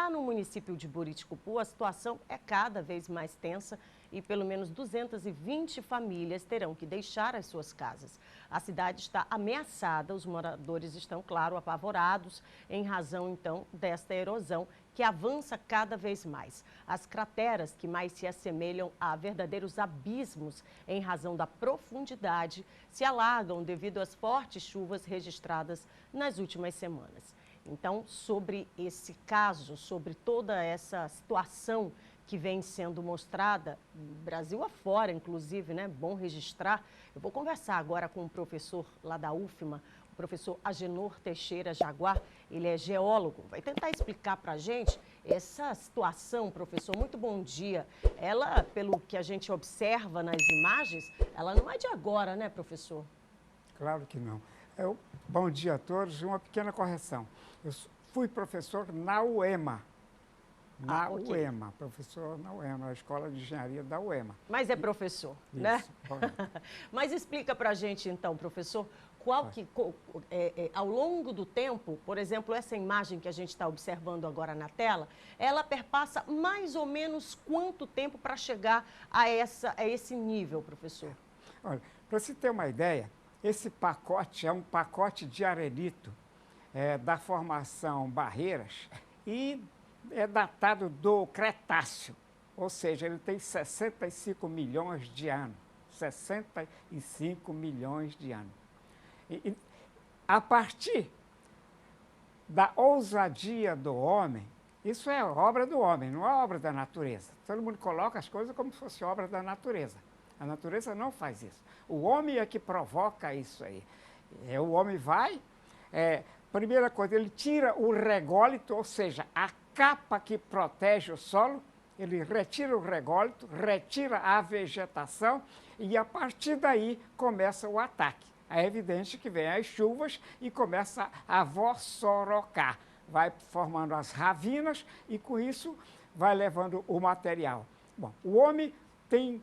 lá no município de Buriticupu, a situação é cada vez mais tensa e pelo menos 220 famílias terão que deixar as suas casas. A cidade está ameaçada, os moradores estão, claro, apavorados em razão, então, desta erosão que avança cada vez mais. As crateras que mais se assemelham a verdadeiros abismos em razão da profundidade se alagam devido às fortes chuvas registradas nas últimas semanas. Então, sobre esse caso, sobre toda essa situação que vem sendo mostrada, Brasil afora, inclusive, né? Bom registrar. Eu vou conversar agora com o professor lá da UFMA, o professor Agenor Teixeira Jaguar. Ele é geólogo, vai tentar explicar para a gente essa situação, professor. Muito bom dia. Ela, pelo que a gente observa nas imagens, ela não é de agora, né, professor? Claro que não. Bom dia a todos. Uma pequena correção. Eu fui professor na UEMA. UEMA, professor na UEMA, a Escola de Engenharia da UEMA. Mas é professor, Isso, né? Correto. Mas explica para a gente, então, professor, ao longo do tempo, por exemplo, essa imagem que a gente está observando agora na tela, ela perpassa mais ou menos quanto tempo para chegar a esse nível, professor? Olha, para você ter uma ideia, esse pacote é um pacote de arenito da formação Barreiras e é datado do Cretáceo, ou seja, ele tem 65 milhões de anos. 65 milhões de anos. E a partir da ousadia do homem, isso é obra do homem, não é obra da natureza. Todo mundo coloca as coisas como se fosse obra da natureza. A natureza não faz isso. O homem é que provoca isso aí. O homem vai, primeira coisa, ele tira o rególito, ou seja, a capa que protege o solo, ele retira o rególito, retira a vegetação e a partir daí começa o ataque. É evidente que vem as chuvas e começa a vossorocar. Vai formando as ravinas e com isso vai levando o material. Bom, o homem tem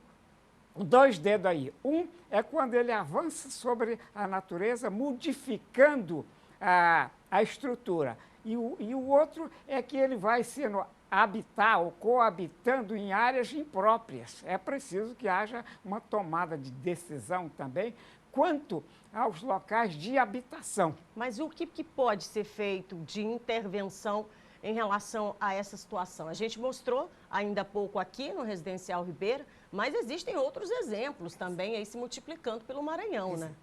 dois dedos aí. Um é quando ele avança sobre a natureza, modificando a estrutura. E o outro é que ele vai sendo habitar ou coabitando em áreas impróprias. É preciso que haja uma tomada de decisão também quanto aos locais de habitação. Mas o que pode ser feito de intervenção em relação a essa situação? A gente mostrou ainda há pouco aqui no Residencial Ribeira, mas existem outros exemplos também aí se multiplicando pelo Maranhão, né?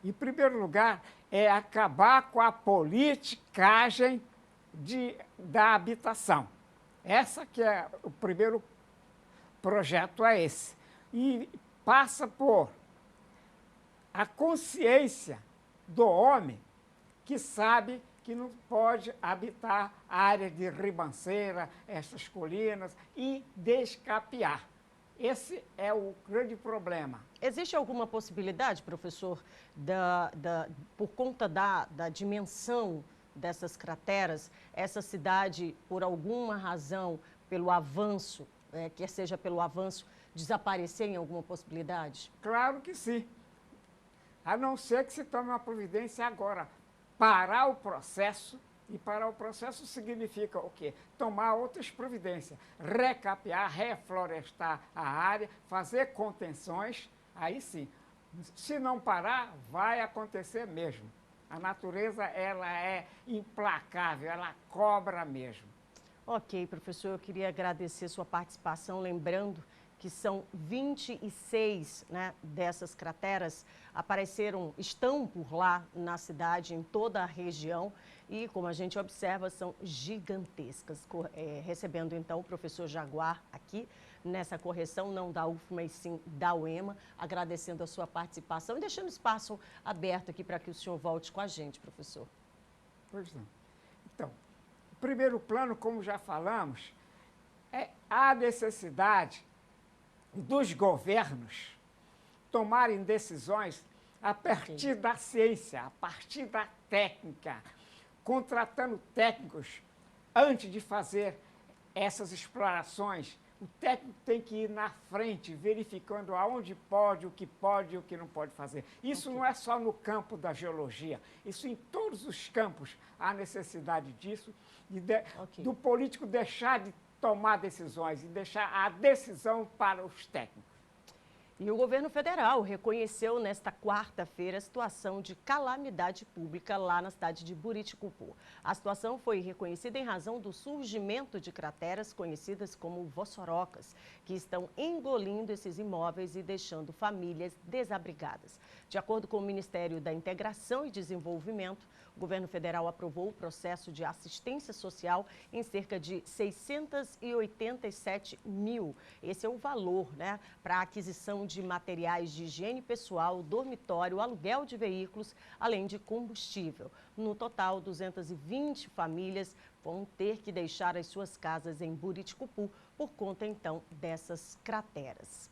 Em primeiro lugar, é acabar com a politicagem da habitação. Essa que é o primeiro projeto é esse. E passa por a consciência do homem que sabe que não pode habitar área de ribanceira, essas colinas, e descapear. Esse é o grande problema. Existe alguma possibilidade, professor, por conta da dimensão dessas crateras, essa cidade, por alguma razão, pelo avanço, quer seja pelo avanço, desaparecer em alguma possibilidade? Claro que sim. A não ser que se tome uma providência agora. Parar o processo, e parar o processo significa o quê? Tomar outras providências, recapear, reflorestar a área, fazer contenções, aí sim. Se não parar, vai acontecer mesmo. A natureza, ela é implacável, ela cobra mesmo. Ok, professor, eu queria agradecer sua participação, lembrando que são 26, né, dessas crateras estão por lá na cidade, em toda a região, e como a gente observa, são gigantescas. Recebendo então o professor Jaguar aqui nessa correção, não da UFMA, mas sim da UEMA, agradecendo a sua participação e deixando espaço aberto aqui para que o senhor volte com a gente, professor. Pois não. Então, o primeiro plano, como já falamos, é a necessidade dos governos tomarem decisões a partir da ciência, a partir da técnica, contratando técnicos antes de fazer essas explorações O técnico tem que ir na frente, verificando aonde pode, o que não pode fazer. Isso não é só no campo da geologia, isso em todos os campos há necessidade disso, do político deixar de tomar decisões e deixar a decisão para os técnicos. E o governo federal reconheceu nesta quarta-feira a situação de calamidade pública lá na cidade de Buriticupu. A situação foi reconhecida em razão do surgimento de crateras conhecidas como vossorocas, que estão engolindo esses imóveis e deixando famílias desabrigadas. De acordo com o Ministério da Integração e Desenvolvimento, o governo federal aprovou o processo de assistência social em cerca de 687 mil. Esse é o valor, né, para a aquisição de materiais de higiene pessoal, dormitório, aluguel de veículos, além de combustível. No total, 220 famílias vão ter que deixar as suas casas em Buriticupu por conta, então, dessas crateras.